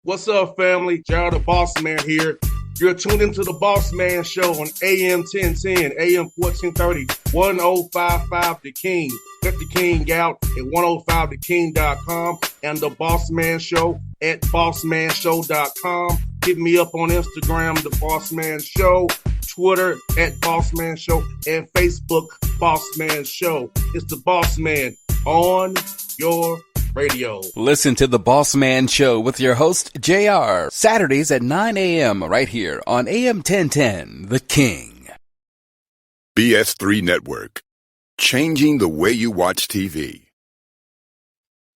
What's up, family? Gerald the Bossman here. You're tuned into the Bossman Show on AM 1010, AM 1430, 1055 The King. Let the King out at 105theking.com and the Bossman Show at bossmanshow.com. Hit me up on Instagram, The Bossman Show, Twitter at Bossman Show, and Facebook, Bossman Show. It's the Bossman on your radio. Listen to the Bossman Show with your host, JR, Saturdays at 9 a.m. right here on AM 1010, The King. BS3 Network, changing the way you watch TV.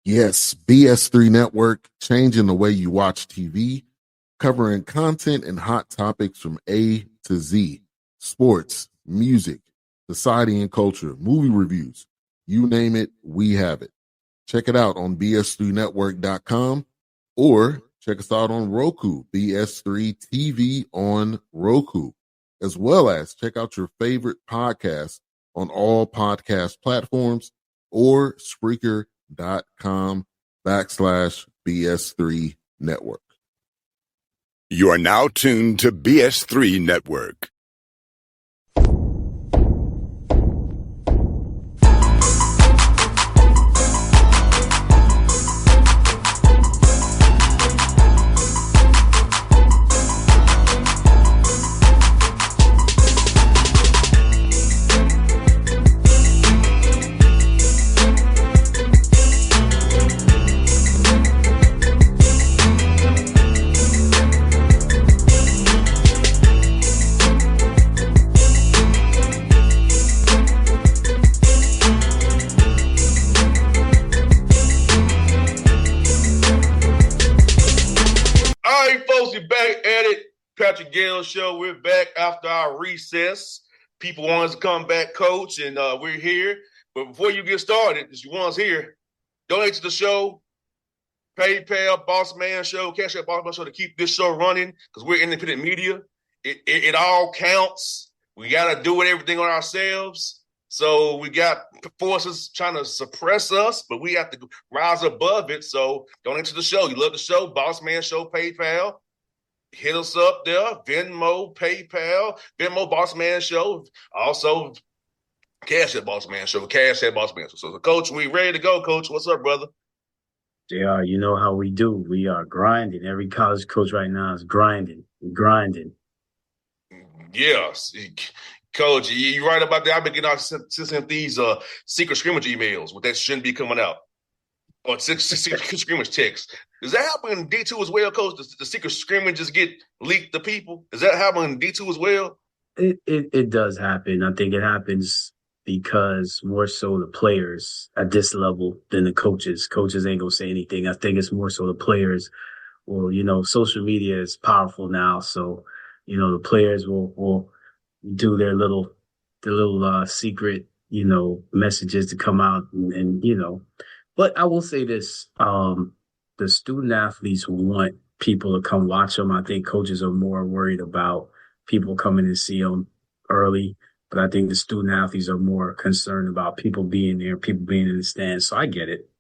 Yes, BS3 Network, changing the way you watch TV, covering content and hot topics from A to Z, sports, music, society and culture, movie reviews, you name it, we have it. Check it out on bs3network.com or check us out on Roku, BS3 TV on Roku, as well as check out your favorite podcast on all podcast platforms or Spreaker.com/BS3 Network. You are now tuned to BS3 Network. Gayle show. We're back after our recess. People want us to come back, coach, and we're here. But before you get started, if you want us here, donate to the show, PayPal, Bossman Show, Cash App Bossman Show to keep this show running because we're independent media. It all counts. We got to do everything on ourselves. So we got forces trying to suppress us, but we have to rise above it. So donate to the show. You love the show, Bossman Show, PayPal. Hit us up there, Venmo, PayPal, Venmo, Bossman Show. Also, Cash at Bossman Show, Cash at Bossman Show. So, Coach, we ready to go, Coach. What's up, brother? JR, you know how we do. We are grinding. Every college coach right now is grinding. Yes. Coach, you're right about that. I've been getting sent these secret scrimmage emails, but that shouldn't be coming out. Or secret scrimmage text. Does that happen in D2 as well, Coach? Does the secret scrimmages get leaked to people? Does that happen in D2 as well? It does happen. I think it happens because more so the players at this level than the coaches. Coaches ain't going to say anything. I think it's more so the players. Well, social media is powerful now. So, the players will do their little secret, messages to come out and. But I will say this, the student athletes want people to come watch them. I think coaches are more worried about people coming to see them early. But I think the student athletes are more concerned about people being there, people being in the stands. So I get it.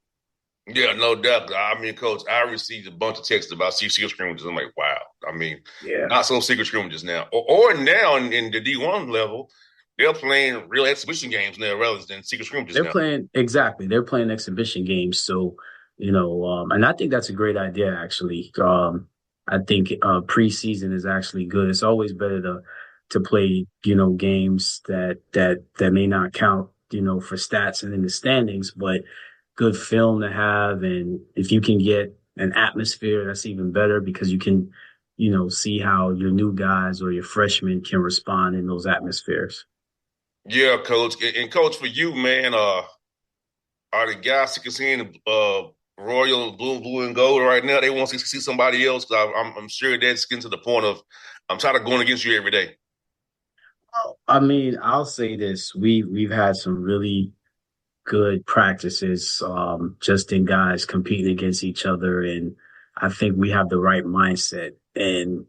Yeah, no doubt. I mean, Coach, I received a bunch of texts about secret scrimmages. I'm like, wow. I mean, Not so secret scrimmages now. Or now in the D1 level, they're playing real exhibition games now rather than secret scrimmages. They're playing exhibition games. So, and I think that's a great idea, actually. I think preseason is actually good. It's always better to play, games that may not count, for stats and in the standings, but good film to have. And if you can get an atmosphere, that's even better because you can, see how your new guys or your freshmen can respond in those atmospheres. Yeah, Coach. And Coach, for you, man, are the guys sick of seeing Royal blue and gold right now? They want to see somebody else. I'm sure that's getting to the point of I'm tired of going against you every day. I mean, I'll say this: we've had some really good practices, just in guys competing against each other, and I think we have the right mindset. And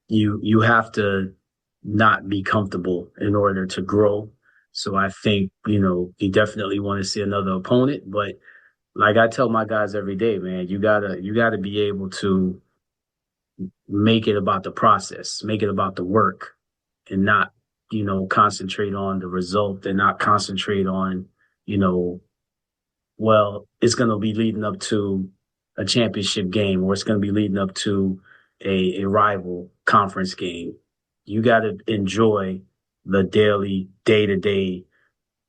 you have to not be comfortable in order to grow. So I think, you definitely want to see another opponent, but like I tell my guys every day, man, you gotta be able to make it about the process, make it about the work, and not, concentrate on the result and not concentrate on, you know, well, it's going to be leading up to a championship game or it's going to be leading up to a rival conference game. You got to enjoy the daily, day to day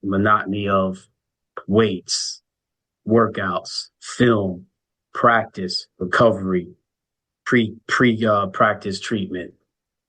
monotony of weights, workouts, film, practice, recovery, pre practice treatment.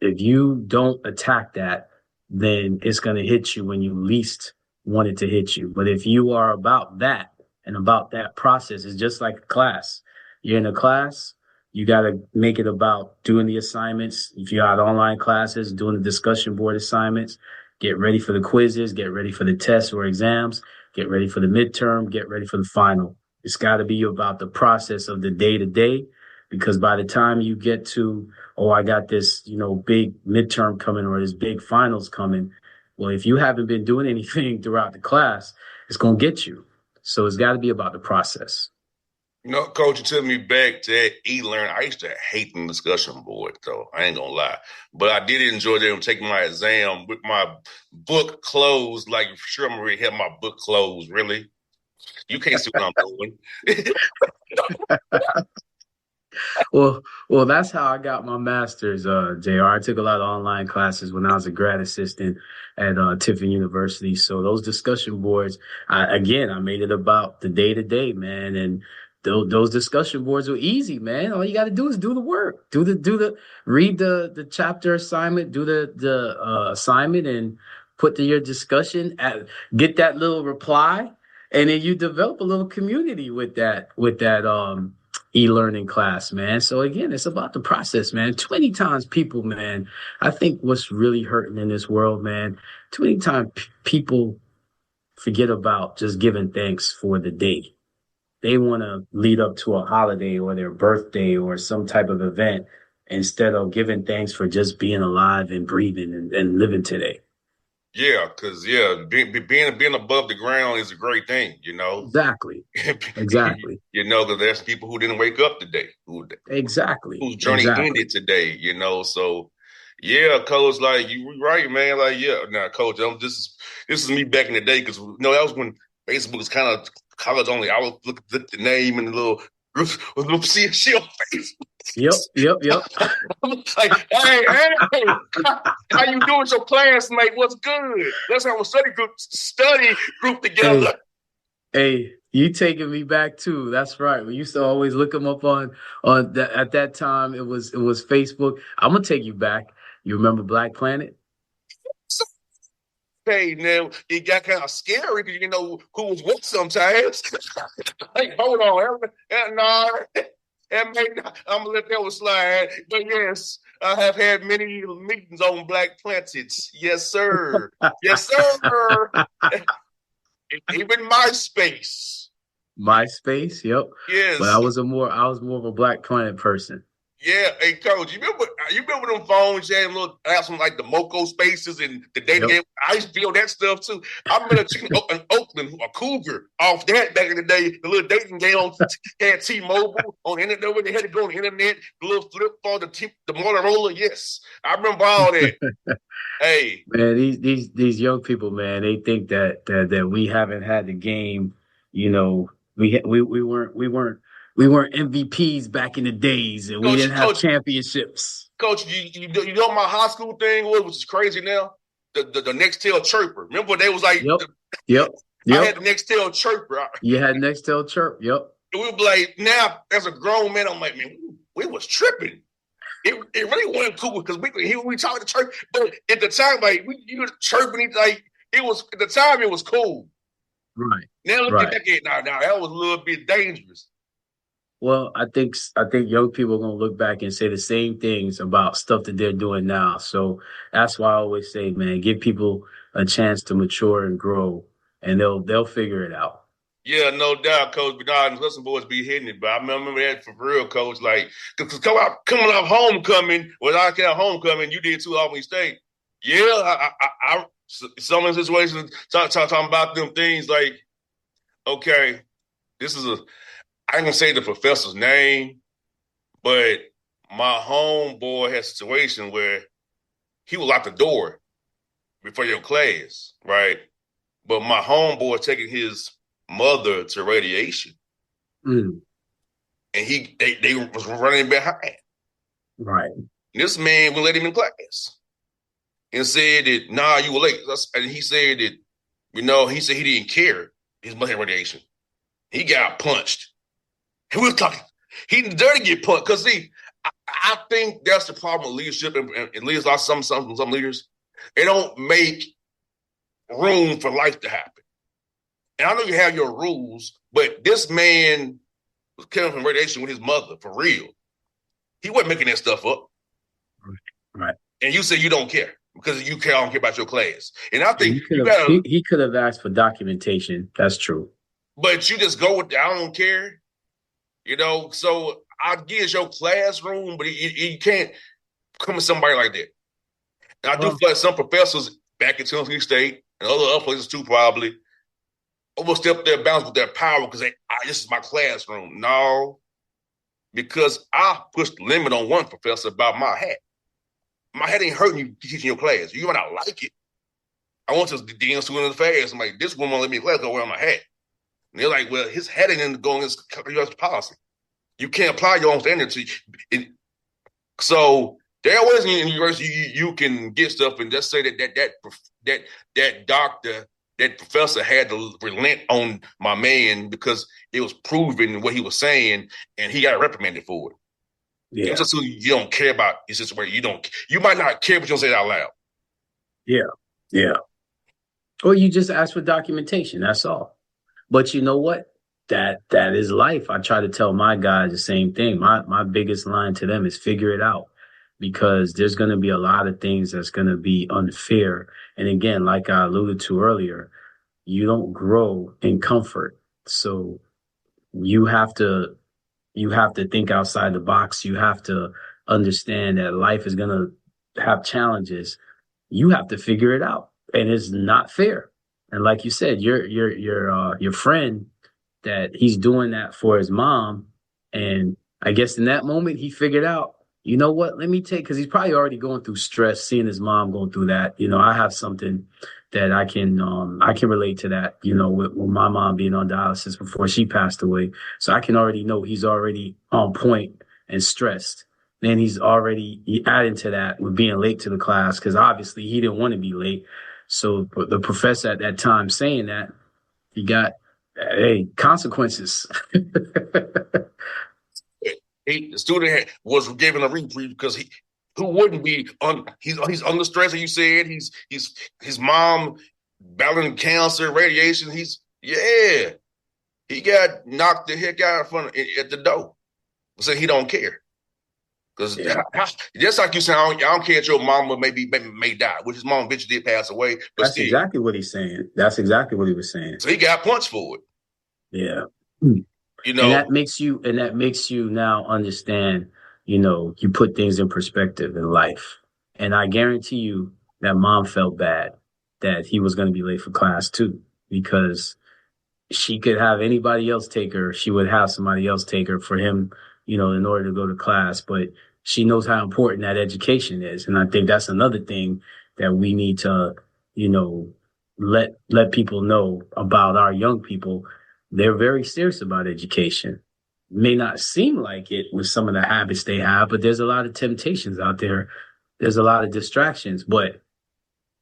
If you don't attack that, then it's going to hit you when you least want it to hit you. But if you are about that and about that process, it's just like a class. You're in a class, you got to make it about doing the assignments. If you got online classes, doing the discussion board assignments, get ready for the quizzes, get ready for the tests or exams, get ready for the midterm, get ready for the final. It's got to be about the process of the day to day, because by the time you get to, oh, I got this, big midterm coming or this big finals coming. Well, if you haven't been doing anything throughout the class, it's going to get you. So it's got to be about the process. Coach, you took me back to that e-learn. I used to hate the discussion board, though. I ain't gonna lie. But I did enjoy them taking my exam with my book closed. Like, for sure, I'm going to have my book closed. Really? You can't see what I'm doing. Well, that's how I got my master's, JR. I took a lot of online classes when I was a grad assistant at Tiffin University. So those discussion boards, I made it about the day to day, man. And those discussion boards were easy, man. All you got to do is do the work, read the chapter assignment, do the assignment, and put your discussion get that little reply, and then you develop a little community with that e-learning class, man. So again, it's about the process, man. Too many times people, man, I think what's really hurting in this world, man, too many times people forget about just giving thanks for the day. They want to lead up to a holiday or their birthday or some type of event instead of giving thanks for just being alive and breathing and living today. Yeah, because being above the ground is a great thing, you know. Exactly. Exactly. Because there's people who didn't wake up today, Exactly. whose journey Exactly. ended today, So, yeah, coach, like you were right, man. Like, yeah, now, coach, this is me back in the day because that was when Facebook was kind of college only. I would look at the name and the little groups, see she on Yep. Facebook. Yep. Yep. Like, hey, how you doing with your classmate? What's good? Let's have a study group together. Hey, you taking me back too. That's right. We used to always look them up on that. At that time, it was Facebook. I'm gonna take you back. You remember Black Planet? Hey, now it got kind of scary because you know who was what sometimes. Like, hold on, no, I'm gonna let that one slide. But yes, I have had many meetings on Black Planets. Yes, sir. Yes, sir. Even MySpace. MySpace. Yep. But Yes. I was more of a Black Planet person. Yeah, hey coach, you remember them phones? You had some like the Moco spaces and the dating Yep. game. I used to feel that stuff too. I remember in Oakland, a cougar off that back in the day. The little dating game had T-Mobile on the internet. When they had to go on the internet, the little flip phone, the Motorola. Yes, I remember all that. Hey, Man, these young people, man, they think that we haven't had the game. We weren't MVPs back in the days, and we coach, didn't have coach, championships. coach, you know what my high school thing was, which is crazy now. The Nextel chirper. Remember they was like, Yep. Yep. I had Yep. the Nextel chirper. You had Nextel Chirp. Yep. We would be like, now as a grown man, I'm like, man, we was tripping. It really wasn't cool because we talked to church, but at the time, like you were chirping, like it was at the time it was cool. Right. Now look at Right. that now that was a little bit dangerous. Well, I think young people are gonna look back and say the same things about stuff that they're doing now. So that's why I always say, man, give people a chance to mature and grow, and they'll figure it out. Yeah, no doubt, Coach. But nah, listen, boys be hitting it. But I remember that for real, Coach. Like, because coming off homecoming, when I came homecoming, you did too, Albany State. Yeah, some of the situations talking about them things like, okay. this is I ain't gonna say the professor's name, but my homeboy had a situation where he would lock the door before your class, right? But my homeboy taking his mother to radiation, Mm, and they was running behind. right. This man would let him in class and said that, nah, you were late. And he said that, he said he didn't care. His mother had radiation. He got punched. And we were talking, he deserved to get punched. Because, see, I think that's the problem with leadership, and leaders like some leaders. They don't make room for life to happen. And I know you have your rules, but this man was coming from radiation with his mother, for real. He wasn't making that stuff up. Right. And you say you don't care because you don't care about your class. And I think he could have asked for documentation. That's true. But you just go with I don't care. So I get your classroom, but you can't come with somebody like that. And I do feel like some professors back in Tennessee State and other places too probably overstep their bounds with their power because this is my classroom. No, because I pushed the limit on one professor about my hat. My hat ain't hurting you teaching your class. You might not like it. I went to the dean student in the fast. I'm like, this woman won't let me in class, go wear my hat. And they're like, well, his hat ain't going against U.S. policy. You can't apply your own standard to it. So there always in university you can get stuff and just say that doctor, that professor had to relent on my man because it was proven what he was saying and he got reprimanded for it. Yeah. Just so you don't care about it's just where you might not care, but you don't say it out loud. Yeah. Yeah. Or you just ask for documentation. That's all. But you know what? That is life. I try to tell my guys the same thing. My biggest line to them is figure it out, because there's going to be a lot of things that's going to be unfair. And again, like I alluded to earlier, you don't grow in comfort. So you have to think outside the box. You have to understand that life is going to have challenges. You have to figure it out, and it's not fair. And like you said, your friend, that he's doing that for his mom, and I guess in that moment he figured out, you know what? Let me because he's probably already going through stress, seeing his mom going through that. I have something that I can relate to that. With my mom being on dialysis before she passed away, so I can already know he's already on point and stressed. Then he's already adding to that with being late to the class, because obviously he didn't want to be late. So the professor at that time saying that, he got consequences. The student was given a reprieve because who wouldn't be he's under stress, as you said. His mom battling cancer, radiation. He got knocked the heck out at the door. So he don't care. Because just like you said, I don't care if your mama may die, which his mom bitch did pass away. But that's exactly what he's saying. That's exactly what he was saying. So he got punched for it. Yeah. And that makes you now understand, you put things in perspective in life. And I guarantee you that mom felt bad that he was going to be late for class too, because she could have anybody else take her. She would have somebody else take her for him, in order to go to class. But she knows how important that education is. And I think that's another thing that we need to, let people know about our young people. They're very serious about education. May not seem like it with some of the habits they have, but there's a lot of temptations out there. There's a lot of distractions, but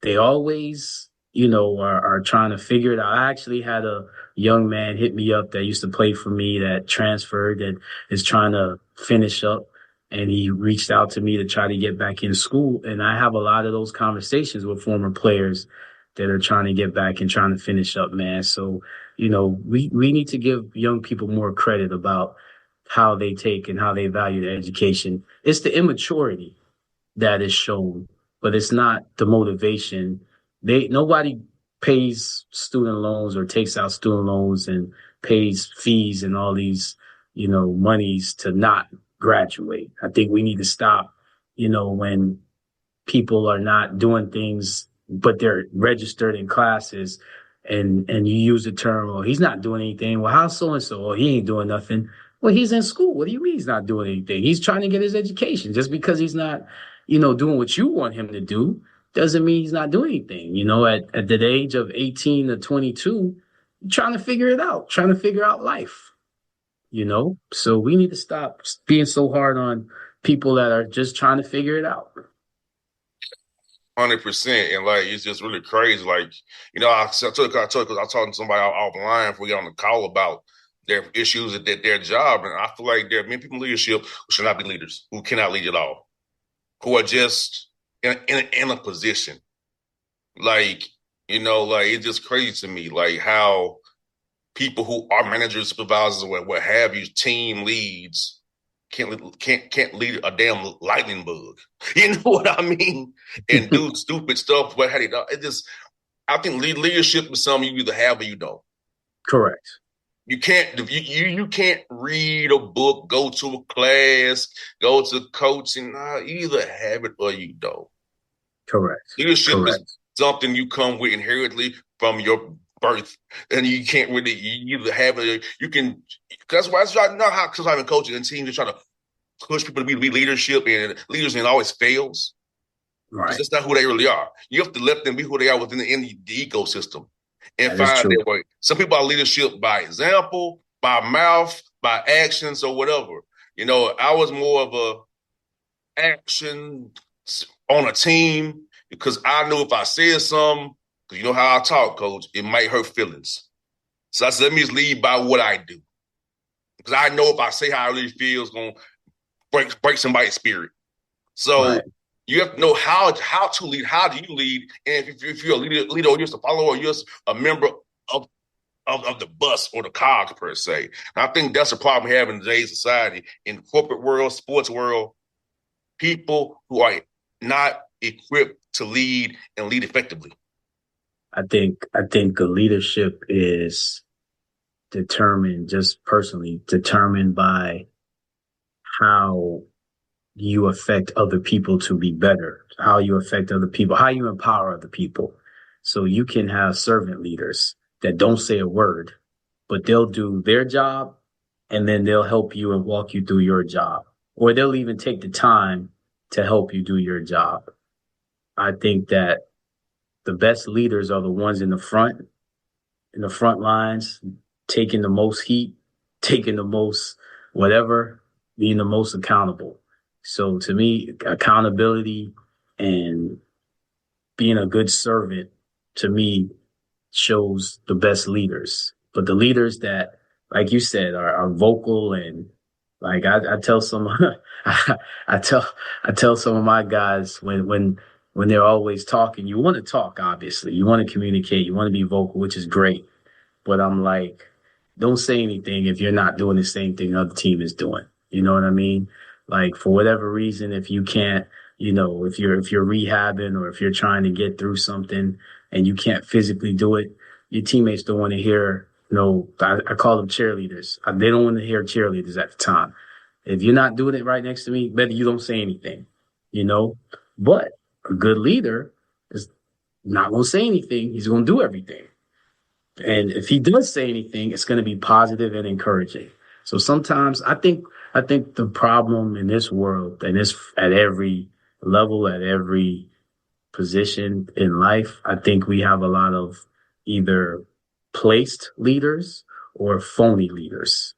they always, are trying to figure it out. I actually had a young man hit me up that used to play for me that transferred, that is trying to finish up. And he reached out to me to try to get back in school. And I have a lot of those conversations with former players that are trying to get back and trying to finish up, man. So, we need to give young people more credit about how they take and how they value their education. It's the immaturity that is shown, but it's not the motivation. Nobody pays student loans or takes out student loans and pays fees and all these, monies to not graduate. I think we need to stop, when people are not doing things, but they're registered in classes and you use the term, "Well, he's not doing anything." Well, how's so and so? Well, he ain't doing nothing. Well, he's in school. What do you mean he's not doing anything? He's trying to get his education. Just because he's not, doing what you want him to do doesn't mean he's not doing anything. At the age of 18 to 22, you're trying to figure it out, trying to figure out life. So we need to stop being so hard on people that are just trying to figure it out. 100%, and like it's just really crazy. Like I told because I was talking to somebody offline before we got on the call about their issues at their job, and I feel like there are many people in leadership who should not be leaders, who cannot lead at all, who are just in a position. Like like it's just crazy to me, like how people who are managers, supervisors, or what have you, team leads can't lead a damn lightning bug. You know what I mean? And do stupid stuff. But I think leadership is something you either have or you don't. Correct. You can't can't read a book, go to a class, go to coaching. You either have it or you don't. Correct. Leadership is something you come with inherently from your birth, and you can't really you either have it. You can. That's why it's not how because I've been coaching and teams just try to push people to be leadership and leaders and it always fails. Right. Because that's not who they really are. You have to let them be who they are within the ecosystem and that find their way. Some people are leadership by example, by mouth, by actions, or whatever. I was more of a action on a team because I knew if I said something, because you know how I talk, coach, it might hurt feelings. So I said, let me just lead by what I do. Because I know if I say how I really feel, it's going to break somebody's spirit. So you have to know how to lead. How do you lead? And if you're a leader or you're just a follower or you're a member of the bus or the cog, per se. And I think that's a problem we have in today's society, in corporate world, sports world. People who are not equipped to lead and lead effectively. I think the leadership is determined by how you affect other people to be better, how you affect other people, how you empower other people. So you can have servant leaders that don't say a word, but they'll do their job and then they'll help you and walk you through your job, or they'll even take the time to help you do your job. I think that the best leaders are the ones in the front lines, taking the most heat, taking the most whatever, being the most accountable. So to me, accountability and being a good servant, to me, shows the best leaders. But the leaders that, like you said, are vocal and like I tell some I tell some of my guys when they're always talking, you want to talk, obviously. You want to communicate, you want to be vocal, which is great. But I'm like, don't say anything if you're not doing the same thing the other team is doing. You know what I mean? Like, for whatever reason, if you can't, if you're rehabbing or if you're trying to get through something and you can't physically do it, your teammates don't want to hear, I call them cheerleaders. They don't want to hear cheerleaders at the time. If you're not doing it right next to me, better you don't say anything, But a good leader is not going to say anything. He's going to do everything. And if he does say anything, it's going to be positive and encouraging. So sometimes I think the problem in this world, and it's at every level, at every position in life, I think we have a lot of either placed leaders or phony leaders.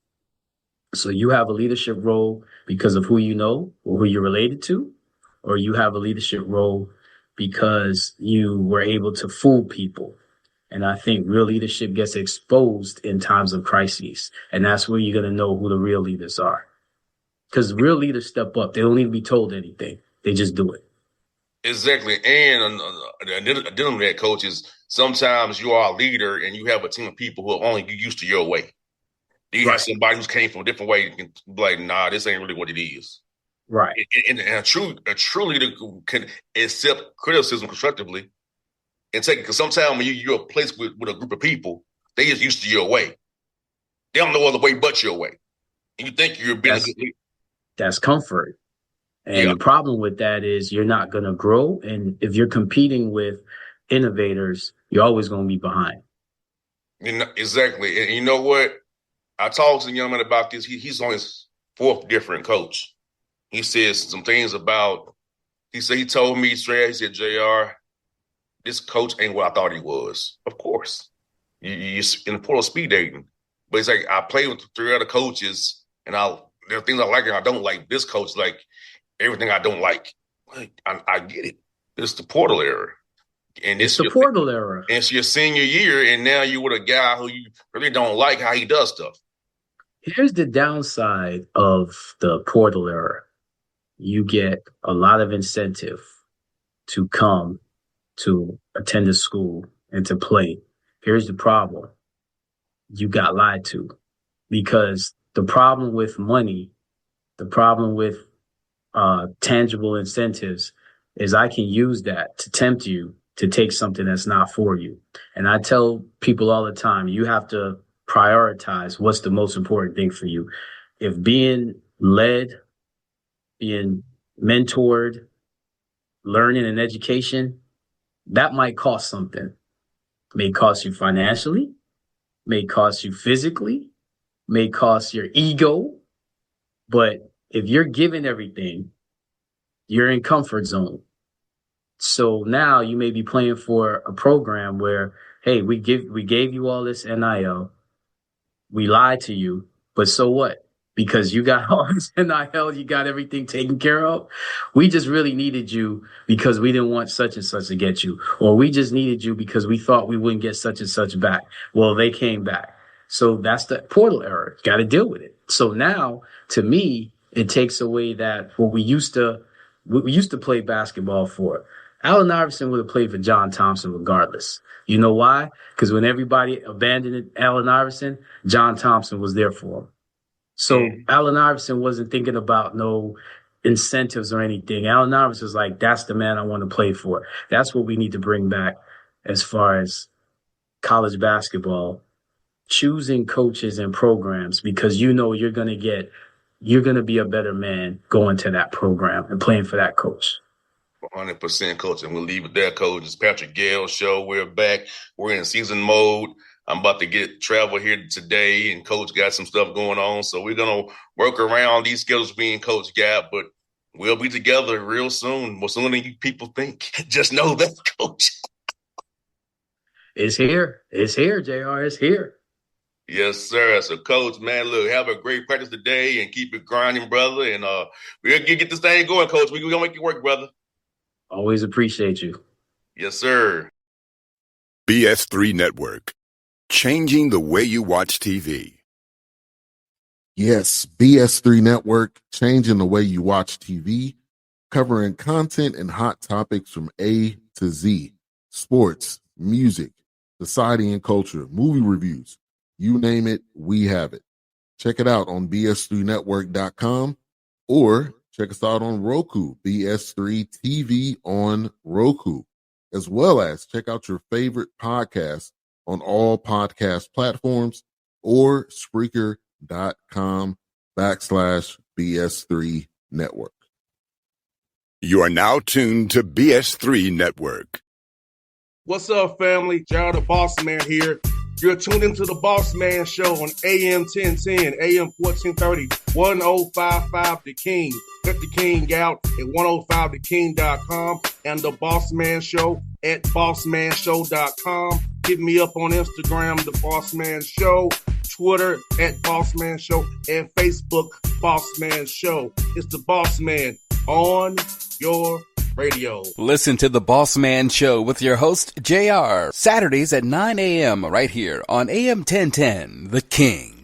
So you have a leadership role because of who you know or who you're related to, or you have a leadership role because you were able to fool people. And I think real leadership gets exposed in times of crises. And that's where you're going to know who the real leaders are. Because real leaders step up. They don't need to be told anything. They just do it. Exactly. And dealing with that, coach, is sometimes you are a leader and you have a team of people who are only used to your way. Do you have somebody who's came from a different way and be like, nah, this ain't really what it is. Right. And a true leader can accept criticism constructively and take it. Because sometimes when you're placed with a group of people, they just used to your way. They don't know other way but your way. And you think you're being a good leader. That's comfort. And the problem with that is you're not going to grow. And if you're competing with innovators, you're always going to be behind. Exactly. And you know what? I talked to the young man about this. He's on his fourth different coach. He says some things about, he told me straight, he said, JR, this coach ain't what I thought he was. Of course. You're in the portal speed dating. But it's like, I play with three other coaches, and there are things I like and I don't like. This coach, like, everything I don't like. I get it. It's the portal era. And it's the portal era. And it's your senior year, and now you with a guy who you really don't like how he does stuff. Here's the downside of the portal era. You get a lot of incentive to come to attend a school and to play. Here's the problem. You got lied to, because the problem with money, the problem with tangible incentives is I can use that to tempt you to take something that's not for you. And I tell people all the time, you have to prioritize what's the most important thing for you. If being led, being mentored, learning and education, that might cost something. It may cost you financially, may cost you physically, may cost your ego. But if you're given everything, you're in comfort zone. So now you may be playing for a program where, hey, we gave you all this NIL. We lied to you, but so what? Because you got all this NIL, you got everything taken care of. We just really needed you because we didn't want such and such to get you. Or we just needed you because we thought we wouldn't get such and such back. Well, they came back. So that's the portal error. Got to deal with it. So now, to me, it takes away that what we used to play basketball for. Allen Iverson would have played for John Thompson regardless. You know why? Because when everybody abandoned Allen Iverson, John Thompson was there for him. So Allen Iverson wasn't thinking about no incentives or anything. Allen Iverson was like, that's the man I want to play for. That's what we need to bring back as far as college basketball. Choosing coaches and programs, because you know you're going to be a better man going to that program and playing for that coach. 100% coach. And we'll leave it there, coach. It's Patrick Gayle show. We're back. We're in season mode. I'm about to get travel here today, and coach got some stuff going on. So we're going to work around these schedules being coach got, but we'll be together real soon. More sooner than you people think. Just know that, coach. It's here. It's here, JR. It's here. Yes, sir. So, coach, man, look, have a great practice today and keep it grinding, brother. And we'll get this thing going, coach. We're going to make it work, brother. Always appreciate you. Yes, sir. BS3 Network. Changing the way you watch TV. Yes, BS3 Network, changing the way you watch TV, covering content and hot topics from A to Z. Sports, music, society and culture, movie reviews. You name it, we have it. Check it out on bs3network.com or check us out on Roku, BS3 TV on Roku, as well as check out your favorite podcast on all podcast platforms or Spreaker.com/BS3 Network. You are now tuned to BS3 Network. What's up, family? Jared the Bossman here. You're tuned into the Bossman Show on AM 1010, AM 1430, 1055 The King. Let the King out at 105theking.com and the Bossman Show at bossmanshow.com. Hit me up on Instagram, The Bossman Show, Twitter at Bossman Show, and Facebook, Bossman Show. It's the Bossman on your radio. Listen to The Bossman Show with your host, JR, Saturdays at 9 a.m. right here on AM 1010, The King.